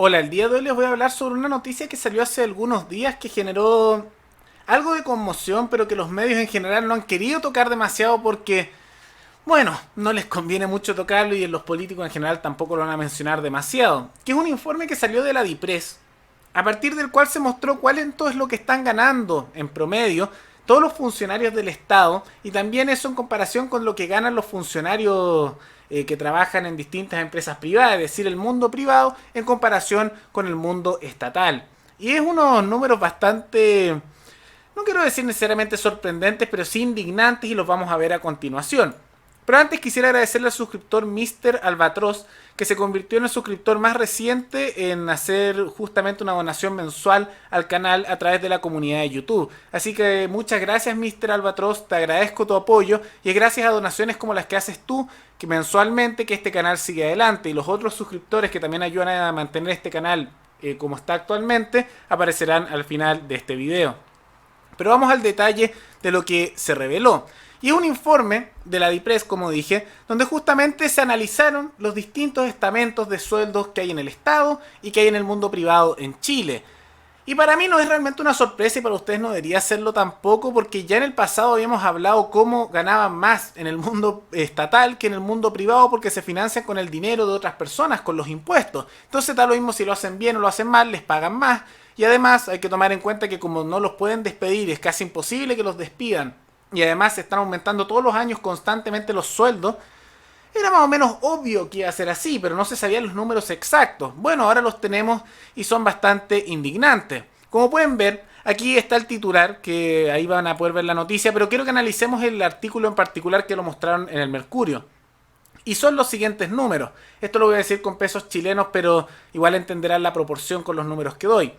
Hola, el día de hoy les voy a hablar sobre una noticia que salió hace algunos días que generó algo de conmoción, pero que los medios en general no han querido tocar demasiado porque, bueno, no les conviene mucho tocarlo y en los políticos en general tampoco lo van a mencionar demasiado. Que es un informe que salió de la DIPRES, a partir del cual se mostró cuánto es lo que están ganando en promedio todos los funcionarios del Estado y también eso en comparación con lo que ganan los funcionarios que trabajan en distintas empresas privadas, es decir, el mundo privado en comparación con el mundo estatal. Y es unos números bastante, no quiero decir necesariamente sorprendentes, pero sí indignantes y los vamos a ver a continuación. Pero antes quisiera agradecerle al suscriptor Mr. Albatros, que se convirtió en el suscriptor más reciente en hacer justamente una donación mensual al canal a través de la comunidad de YouTube. Así que muchas gracias Mr. Albatros, te agradezco tu apoyo y es gracias a donaciones como las que haces tú que mensualmente que este canal sigue adelante y los otros suscriptores que también ayudan a mantener este canal como está actualmente aparecerán al final de este video. Pero vamos al detalle de lo que se reveló. Y es un informe de la DIPRES, como dije, donde justamente se analizaron los distintos estamentos de sueldos que hay en el Estado y que hay en el mundo privado en Chile. Y para mí no es realmente una sorpresa y para ustedes no debería serlo tampoco porque ya en el pasado habíamos hablado cómo ganaban más en el mundo estatal que en el mundo privado porque se financian con el dinero de otras personas, con los impuestos. Entonces da lo mismo si lo hacen bien o lo hacen mal, les pagan más. Y además hay que tomar en cuenta que como no los pueden despedir, es casi imposible que los despidan. Y además se están aumentando todos los años constantemente los sueldos. Era más o menos obvio que iba a ser así, pero no se sabían los números exactos. Bueno, ahora los tenemos y son bastante indignantes. Como pueden ver, aquí está el titular, que ahí van a poder ver la noticia, pero quiero que analicemos el artículo en particular que lo mostraron en el Mercurio. Y son los siguientes números. Esto lo voy a decir con pesos chilenos, pero igual entenderán la proporción con los números que doy.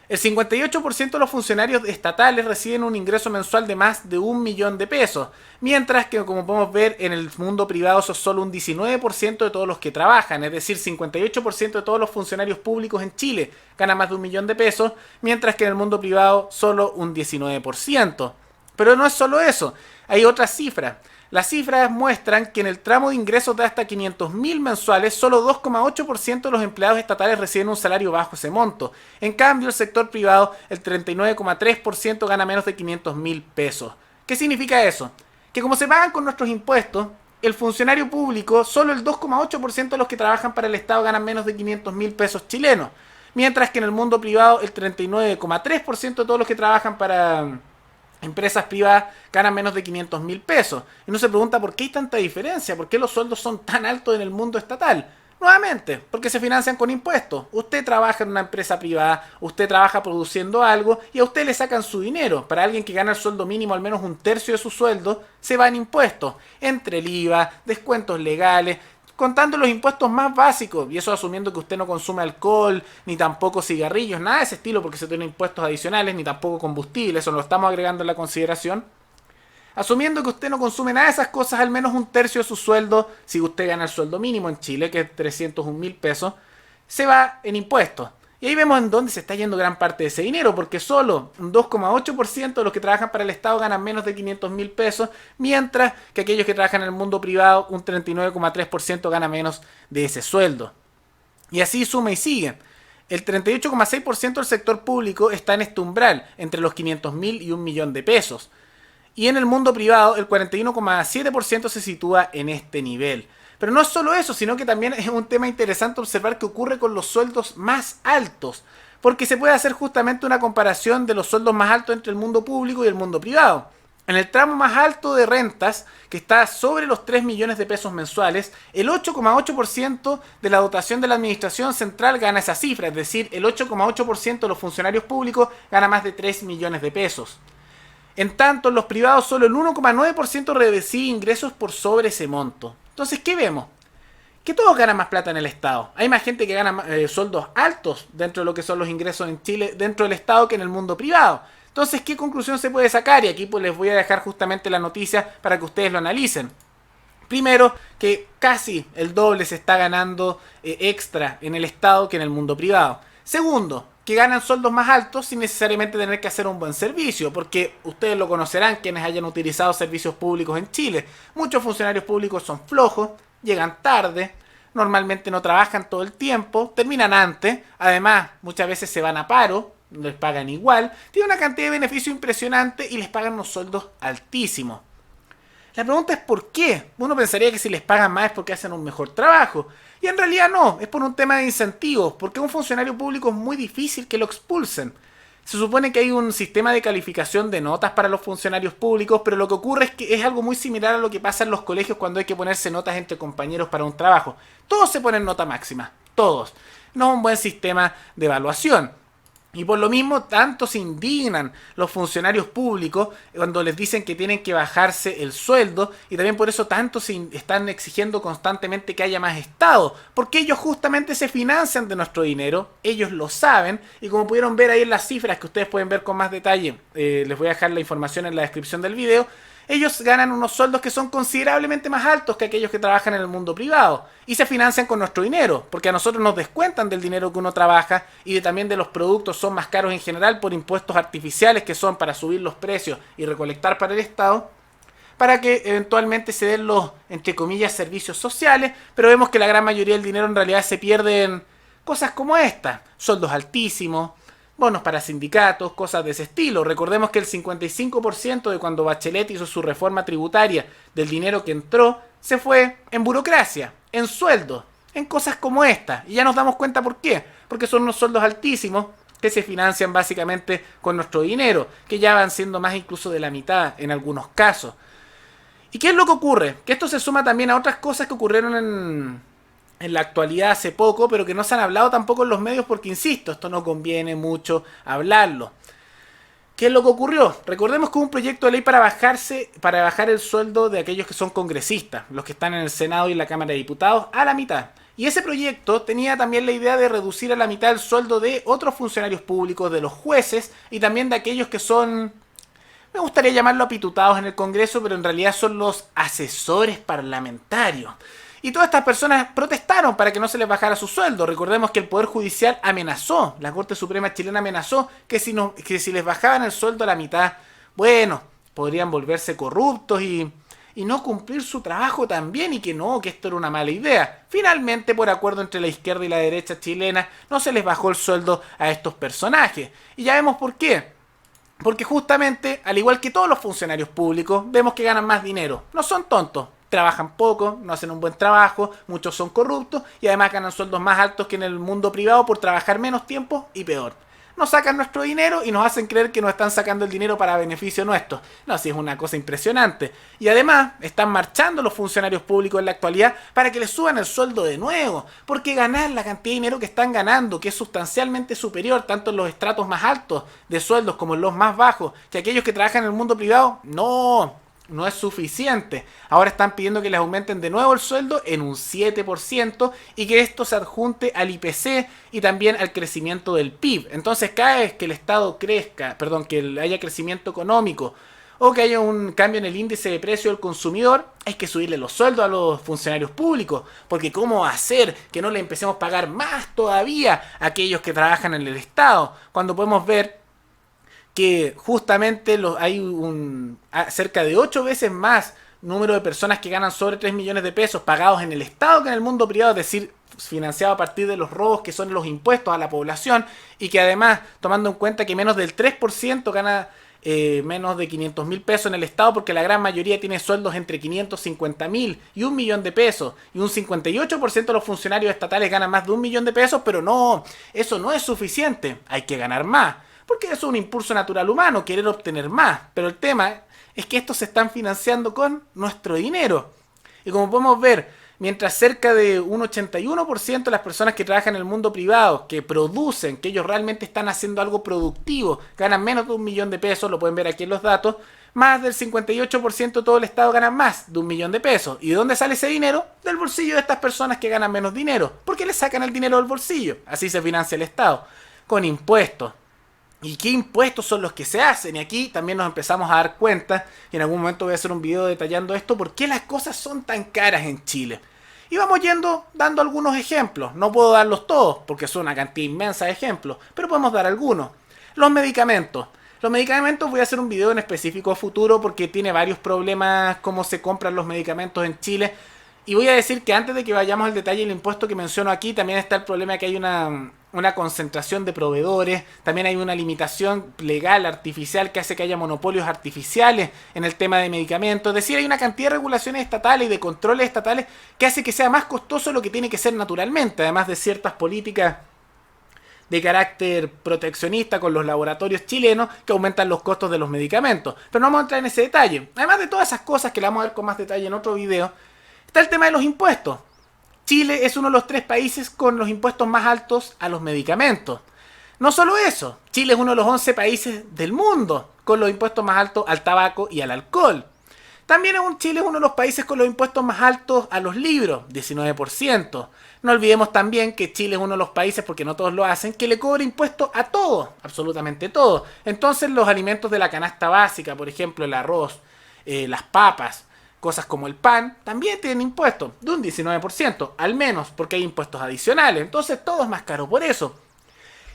El 58% de los funcionarios estatales reciben un ingreso mensual de más de 1 millón de pesos, mientras que, como podemos ver, en el mundo privado eso es solo un 19% de todos los que trabajan, es decir, 58% de todos los funcionarios públicos en Chile ganan más de 1 millón de pesos, mientras que en el mundo privado solo un 19%. Pero no es solo eso, hay otras cifras. Las cifras muestran que en el tramo de ingresos de hasta 500.000 mensuales, solo 2,8% de los empleados estatales reciben un salario bajo ese monto. En cambio, el sector privado, el 39,3% gana menos de 500.000 pesos. ¿Qué significa eso? Que como se pagan con nuestros impuestos, el funcionario público, solo el 2,8% de los que trabajan para el Estado ganan menos de 500.000 pesos chilenos. Mientras que en el mundo privado, el 39,3% de todos los que trabajan para empresas privadas ganan menos de 500.000 pesos. Y uno se pregunta por qué hay tanta diferencia, por qué los sueldos son tan altos en el mundo estatal. Nuevamente, porque se financian con impuestos. Usted trabaja en una empresa privada, usted trabaja produciendo algo y a usted le sacan su dinero. Para alguien que gana el sueldo mínimo al menos un tercio de su sueldo, se va en impuestos. Entre el IVA, descuentos legales, contando los impuestos más básicos, y eso asumiendo que usted no consume alcohol, ni tampoco cigarrillos, nada de ese estilo porque se tienen impuestos adicionales, ni tampoco combustible, eso no lo estamos agregando en la consideración. Asumiendo que usted no consume nada de esas cosas, al menos un tercio de su sueldo, si usted gana el sueldo mínimo en Chile, que es 301.000 pesos, se va en impuestos. Y ahí vemos en dónde se está yendo gran parte de ese dinero, porque solo un 2,8% de los que trabajan para el Estado ganan menos de 500.000 pesos, mientras que aquellos que trabajan en el mundo privado, un 39,3% gana menos de ese sueldo. Y así suma y sigue. El 38,6% del sector público está en este umbral, entre los 500.000 y 1 millón de pesos. Y en el mundo privado, el 41,7% se sitúa en este nivel. Pero no es solo eso, sino que también es un tema interesante observar qué ocurre con los sueldos más altos. Porque se puede hacer justamente una comparación de los sueldos más altos entre el mundo público y el mundo privado. En el tramo más alto de rentas, que está sobre los 3 millones de pesos mensuales, el 8,8% de la dotación de la administración central gana esa cifra. Es decir, el 8,8% de los funcionarios públicos gana más de 3 millones de pesos. En tanto, en los privados solo el 1,9% recibe ingresos por sobre ese monto. Entonces, ¿qué vemos? Que todos ganan más plata en el Estado. Hay más gente que gana sueldos altos dentro de lo que son los ingresos en Chile dentro del Estado que en el mundo privado. Entonces, ¿qué conclusión se puede sacar? Y aquí pues les voy a dejar justamente la noticia para que ustedes lo analicen. Primero, que casi el doble se está ganando extra en el Estado que en el mundo privado. Segundo, que ganan sueldos más altos sin necesariamente tener que hacer un buen servicio, porque ustedes lo conocerán quienes hayan utilizado servicios públicos en Chile. Muchos funcionarios públicos son flojos, llegan tarde, normalmente no trabajan todo el tiempo, terminan antes, además muchas veces se van a paro, les pagan igual, tienen una cantidad de beneficio impresionante y les pagan unos sueldos altísimos. La pregunta es ¿por qué? Uno pensaría que si les pagan más es porque hacen un mejor trabajo. Y en realidad no, es por un tema de incentivos, porque a un funcionario público es muy difícil que lo expulsen. Se supone que hay un sistema de calificación de notas para los funcionarios públicos, pero lo que ocurre es que es algo muy similar a lo que pasa en los colegios cuando hay que ponerse notas entre compañeros para un trabajo. Todos se ponen nota máxima, todos. No es un buen sistema de evaluación. Y por lo mismo, tanto se indignan los funcionarios públicos cuando les dicen que tienen que bajarse el sueldo, y también por eso tanto se están exigiendo constantemente que haya más Estado, porque ellos justamente se financian de nuestro dinero, ellos lo saben, y como pudieron ver ahí en las cifras que ustedes pueden ver con más detalle, les voy a dejar la información en la descripción del video. Ellos ganan unos sueldos que son considerablemente más altos que aquellos que trabajan en el mundo privado y se financian con nuestro dinero, porque a nosotros nos descuentan del dinero que uno trabaja y también de los productos son más caros en general por impuestos artificiales que son para subir los precios y recolectar para el Estado, para que eventualmente se den los, entre comillas, servicios sociales, pero vemos que la gran mayoría del dinero en realidad se pierde en cosas como esta, sueldos altísimos, bonos para sindicatos, cosas de ese estilo. Recordemos que el 55% de cuando Bachelet hizo su reforma tributaria del dinero que entró se fue en burocracia, en sueldos, en cosas como esta. Y ya nos damos cuenta por qué. Porque son unos sueldos altísimos que se financian básicamente con nuestro dinero, que ya van siendo más incluso de la mitad en algunos casos. ¿Y qué es lo que ocurre? Que esto se suma también a otras cosas que ocurrieron en la actualidad hace poco, pero que no se han hablado tampoco en los medios porque, insisto, esto no conviene mucho hablarlo. ¿Qué es lo que ocurrió? Recordemos que hubo un proyecto de ley para bajar el sueldo de aquellos que son congresistas, los que están en el Senado y en la Cámara de Diputados, a la mitad. Y ese proyecto tenía también la idea de reducir a la mitad el sueldo de otros funcionarios públicos, de los jueces y también de aquellos que son, me gustaría llamarlo apitutados en el Congreso, pero en realidad son los asesores parlamentarios. Y todas estas personas protestaron para que no se les bajara su sueldo. Recordemos que el Poder Judicial amenazó, la Corte Suprema chilena amenazó que si les bajaban el sueldo a la mitad, bueno, podrían volverse corruptos y no cumplir su trabajo también, y que no, que esto era una mala idea. Finalmente, por acuerdo entre la izquierda y la derecha chilena, no se les bajó el sueldo a estos personajes. Y ya vemos por qué. Porque justamente, al igual que todos los funcionarios públicos, vemos que ganan más dinero. No son tontos. Trabajan poco, no hacen un buen trabajo, muchos son corruptos y además ganan sueldos más altos que en el mundo privado por trabajar menos tiempo y peor. Nos sacan nuestro dinero y nos hacen creer que nos están sacando el dinero para beneficio nuestro. No, sí, es una cosa impresionante. Y además están marchando los funcionarios públicos en la actualidad para que les suban el sueldo de nuevo. Porque ganar la cantidad de dinero que están ganando, que es sustancialmente superior tanto en los estratos más altos de sueldos como en los más bajos, que aquellos que trabajan en el mundo privado, no es suficiente. Ahora están pidiendo que les aumenten de nuevo el sueldo en un 7% y que esto se adjunte al IPC y también al crecimiento del PIB. Entonces, cada vez que el Estado que haya crecimiento económico o que haya un cambio en el índice de precio del consumidor, hay que subirle los sueldos a los funcionarios públicos. Porque ¿cómo hacer que no le empecemos a pagar más todavía a aquellos que trabajan en el Estado? Cuando podemos ver que justamente hay cerca de 8 veces más número de personas que ganan sobre 3 millones de pesos pagados en el Estado que en el mundo privado, es decir, financiado a partir de los robos que son los impuestos a la población, y que además, tomando en cuenta que menos del 3% gana menos de 500.000 pesos en el Estado, porque la gran mayoría tiene sueldos entre 550.000 y 1 millón de pesos, y un 58% de los funcionarios estatales ganan más de 1 millón de pesos, pero no, eso no es suficiente, hay que ganar más. Porque eso es un impulso natural humano, querer obtener más. Pero el tema es que estos se están financiando con nuestro dinero. Y como podemos ver, mientras cerca de un 81% de las personas que trabajan en el mundo privado, que producen, que ellos realmente están haciendo algo productivo, ganan menos de 1 millón de pesos, lo pueden ver aquí en los datos, más del 58% de todo el Estado ganan más de 1 millón de pesos. ¿Y de dónde sale ese dinero? Del bolsillo de estas personas que ganan menos dinero. Porque les sacan el dinero del bolsillo. Así se financia el Estado. Con impuestos. ¿Y qué impuestos son los que se hacen? Y aquí también nos empezamos a dar cuenta, y en algún momento voy a hacer un video detallando esto, por qué las cosas son tan caras en Chile. Y vamos dando algunos ejemplos. No puedo darlos todos, porque son una cantidad inmensa de ejemplos, pero podemos dar algunos. Los medicamentos. Los medicamentos voy a hacer un video en específico a futuro, porque tiene varios problemas cómo se compran los medicamentos en Chile. Y voy a decir que antes de que vayamos al detalle del impuesto que menciono aquí, también está el problema de que hay una concentración de proveedores, también hay una limitación legal artificial que hace que haya monopolios artificiales en el tema de medicamentos. Es decir, hay una cantidad de regulaciones estatales y de controles estatales que hace que sea más costoso lo que tiene que ser naturalmente, además de ciertas políticas de carácter proteccionista con los laboratorios chilenos que aumentan los costos de los medicamentos. Pero no vamos a entrar en ese detalle. Además de todas esas cosas que la vamos a ver con más detalle en otro video, está el tema de los impuestos. Chile es uno de los 3 países con los impuestos más altos a los medicamentos. No solo eso, Chile es uno de los 11 países del mundo con los impuestos más altos al tabaco y al alcohol. También Chile es uno de los países con los impuestos más altos a los libros, 19%. No olvidemos también que Chile es uno de los países, porque no todos lo hacen, que le cobra impuestos a todo, absolutamente todo. Entonces los alimentos de la canasta básica, por ejemplo el arroz, las papas, cosas como el pan, también tienen impuestos de un 19%, al menos, porque hay impuestos adicionales. Entonces todo es más caro por eso.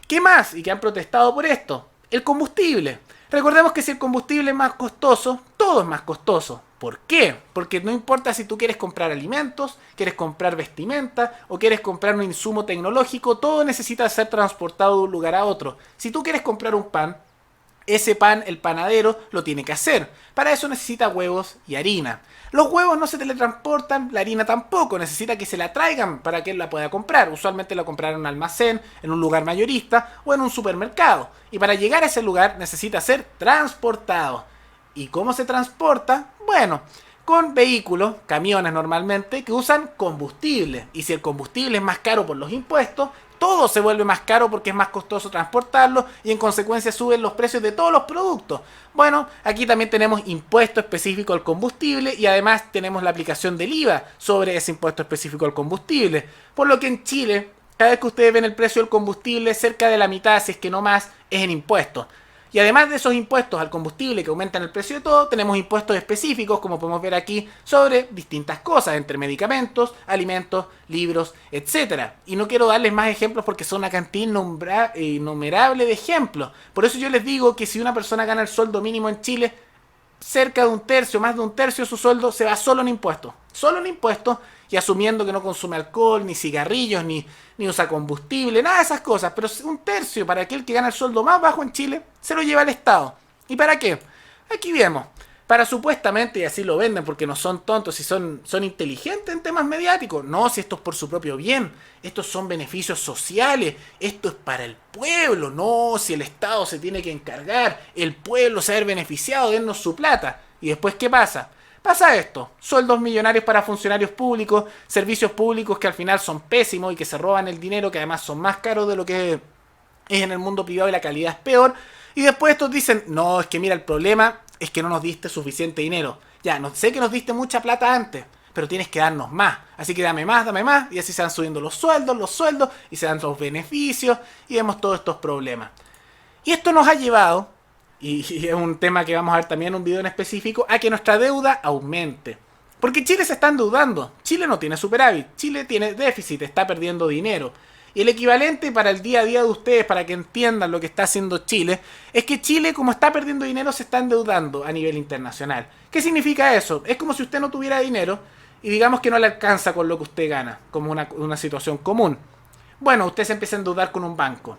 ¿Qué más? Y que han protestado por esto. El combustible. Recordemos que si el combustible es más costoso, todo es más costoso. ¿Por qué? Porque no importa si tú quieres comprar alimentos, quieres comprar vestimenta o quieres comprar un insumo tecnológico, todo necesita ser transportado de un lugar a otro. Si tú quieres comprar un pan, ese pan, el panadero, lo tiene que hacer. Para eso necesita huevos y harina. Los huevos no se teletransportan, la harina tampoco, necesita que se la traigan para que él la pueda comprar. Usualmente la comprará en un almacén, en un lugar mayorista o en un supermercado. Y para llegar a ese lugar necesita ser transportado. ¿Y cómo se transporta? Bueno, con vehículos, camiones normalmente, que usan combustible. Y si el combustible es más caro por los impuestos, todo se vuelve más caro porque es más costoso transportarlo y en consecuencia suben los precios de todos los productos. Bueno, aquí también tenemos impuesto específico al combustible y además tenemos la aplicación del IVA sobre ese impuesto específico al combustible. Por lo que en Chile, cada vez que ustedes ven el precio del combustible, cerca de la mitad, si es que no más, es en impuestos. Y además de esos impuestos al combustible que aumentan el precio de todo, tenemos impuestos específicos, como podemos ver aquí, sobre distintas cosas, entre medicamentos, alimentos, libros, etc. Y no quiero darles más ejemplos porque son una cantidad innumerable de ejemplos. Por eso yo les digo que si una persona gana el sueldo mínimo en Chile, cerca de un tercio, más de un tercio de su sueldo se va solo en impuestos. Solo en impuestos y asumiendo que no consume alcohol, ni cigarrillos, ni usa combustible, nada de esas cosas. Pero un tercio para aquel que gana el sueldo más bajo en Chile se lo lleva el Estado. ¿Y para qué? Aquí vemos. Para supuestamente, y así lo venden porque no son tontos y son inteligentes en temas mediáticos. No, si esto es por su propio bien. Estos son beneficios sociales. Esto es para el pueblo. No, si el Estado se tiene que encargar. El pueblo se va a ver beneficiado, dennos su plata. ¿Y después qué pasa? Pasa esto, sueldos millonarios para funcionarios públicos, servicios públicos que al final son pésimos y que se roban el dinero, que además son más caros de lo que es en el mundo privado y la calidad es peor. Y después estos dicen, no, es que mira, el problema es que no nos diste suficiente dinero. Ya, no sé que nos diste mucha plata antes, pero tienes que darnos más. Así que dame más, y así se van subiendo los sueldos, y se dan los beneficios, y vemos todos estos problemas. Y esto nos ha llevado, y es un tema que vamos a ver también en un video en específico, a que nuestra deuda aumente. Porque Chile se está endeudando. Chile no tiene superávit. Chile tiene déficit, está perdiendo dinero. Y el equivalente para el día a día de ustedes, para que entiendan lo que está haciendo Chile, es que Chile, como está perdiendo dinero, se está endeudando a nivel internacional. ¿Qué significa eso? Es como si usted no tuviera dinero y digamos que no le alcanza con lo que usted gana, como una situación común. Bueno, usted se empieza a endeudar con un banco.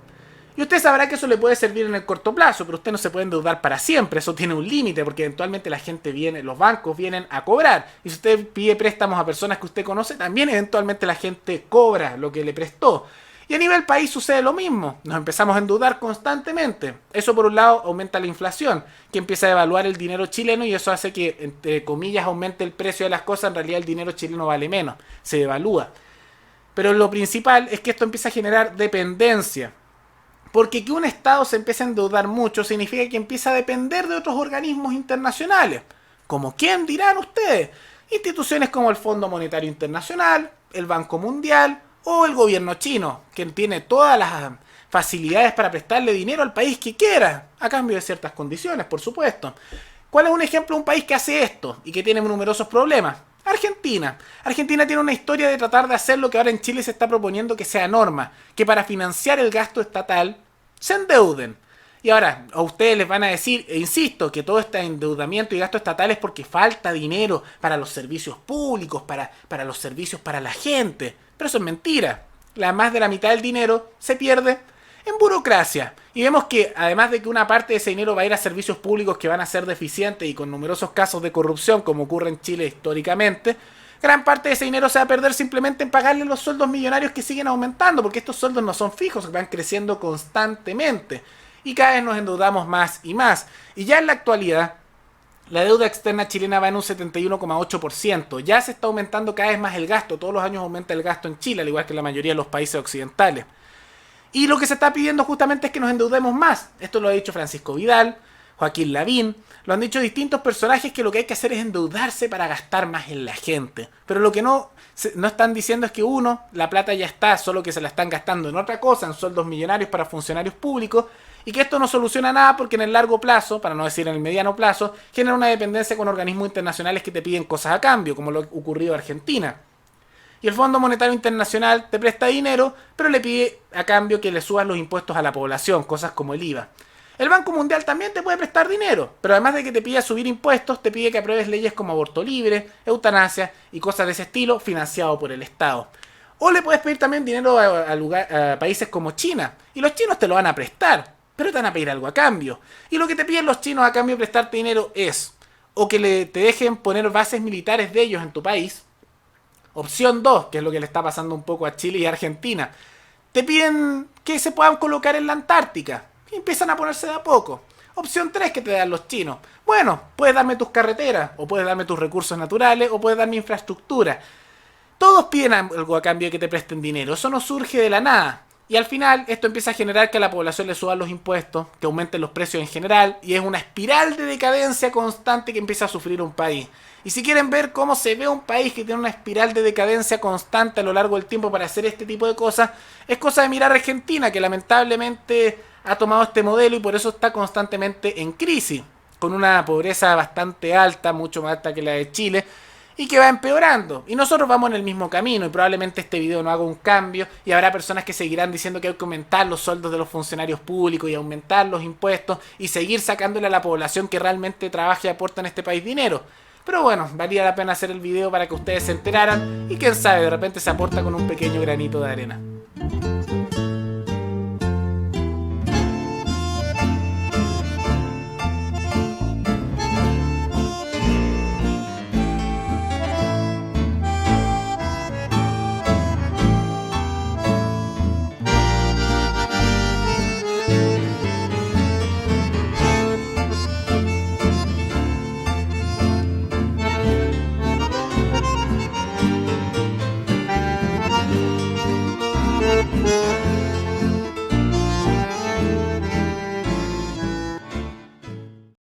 Y usted sabrá que eso le puede servir en el corto plazo, pero usted no se puede endeudar para siempre, eso tiene un límite, porque eventualmente la gente viene, los bancos vienen a cobrar. Y si usted pide préstamos a personas que usted conoce, también eventualmente la gente cobra lo que le prestó. Y a nivel país sucede lo mismo, nos empezamos a endeudar constantemente. Eso por un lado aumenta la inflación, que empieza a devaluar el dinero chileno y eso hace que, entre comillas, aumente el precio de las cosas, en realidad el dinero chileno vale menos, se devalúa. Pero lo principal es que esto empieza a generar dependencia. Porque que un Estado se empiece a endeudar mucho significa que empieza a depender de otros organismos internacionales. ¿Como quién dirán ustedes? Instituciones como el Fondo Monetario Internacional, el Banco Mundial o el gobierno chino, que tiene todas las facilidades para prestarle dinero al país que quiera, a cambio de ciertas condiciones, por supuesto. ¿Cuál es un ejemplo de un país que hace esto y que tiene numerosos problemas? Argentina. Argentina tiene una historia de tratar de hacer lo que ahora en Chile se está proponiendo que sea norma, que para financiar el gasto estatal se endeuden. Y ahora, a ustedes les van a decir, e insisto, que todo este endeudamiento y gasto estatal es porque falta dinero para los servicios públicos, para los servicios para la gente. Pero eso es mentira. Más de la mitad del dinero se pierde en burocracia. Y vemos que además de que una parte de ese dinero va a ir a servicios públicos que van a ser deficientes y con numerosos casos de corrupción, como ocurre en Chile históricamente, gran parte de ese dinero se va a perder simplemente en pagarle los sueldos millonarios que siguen aumentando, porque estos sueldos no son fijos, van creciendo constantemente. Y cada vez nos endeudamos más y más. Y ya en la actualidad, la deuda externa chilena va en un 71,8%. Ya se está aumentando cada vez más el gasto. Todos los años aumenta el gasto en Chile, al igual que en la mayoría de los países occidentales. Y lo que se está pidiendo justamente es que nos endeudemos más. Esto lo ha dicho Francisco Vidal, Joaquín Lavín. Lo han dicho distintos personajes, que lo que hay que hacer es endeudarse para gastar más en la gente. Pero lo que no están diciendo es que la plata ya está, solo que se la están gastando en otra cosa, en sueldos millonarios para funcionarios públicos, y que esto no soluciona nada porque en el largo plazo, para no decir en el mediano plazo, genera una dependencia con organismos internacionales que te piden cosas a cambio, como lo ocurrido en Argentina. Y el Fondo Monetario Internacional te presta dinero, pero le pide a cambio que le subas los impuestos a la población, cosas como el IVA. El Banco Mundial también te puede prestar dinero, pero además de que te pide subir impuestos, te pide que apruebes leyes como aborto libre, eutanasia y cosas de ese estilo, financiado por el Estado. O le puedes pedir también dinero a países como China, y los chinos te lo van a prestar, pero te van a pedir algo a cambio. Y lo que te piden los chinos a cambio de prestarte dinero es o que te dejen poner bases militares de ellos en tu país. Opción 2, que es lo que le está pasando un poco a Chile y a Argentina. Te piden que se puedan colocar en la Antártica. Y empiezan a ponerse de a poco. Opción 3 que te dan los chinos. Bueno, puedes darme tus carreteras, o puedes darme tus recursos naturales, o puedes darme infraestructura. Todos piden algo a cambio de que te presten dinero. Eso no surge de la nada. Y al final esto empieza a generar que a la población le suban los impuestos, que aumenten los precios en general, y es una espiral de decadencia constante que empieza a sufrir un país. Y si quieren ver cómo se ve un país que tiene una espiral de decadencia constante a lo largo del tiempo para hacer este tipo de cosas, es cosa de mirar a Argentina, que lamentablemente ha tomado este modelo y por eso está constantemente en crisis, con una pobreza bastante alta, mucho más alta que la de Chile, y que va empeorando. Y nosotros vamos en el mismo camino y probablemente este video no haga un cambio y habrá personas que seguirán diciendo que hay que aumentar los sueldos de los funcionarios públicos y aumentar los impuestos y seguir sacándole a la población que realmente trabaja y aporta en este país dinero. Pero bueno, valía la pena hacer el video para que ustedes se enteraran y quién sabe, de repente se aporta con un pequeño granito de arena. Música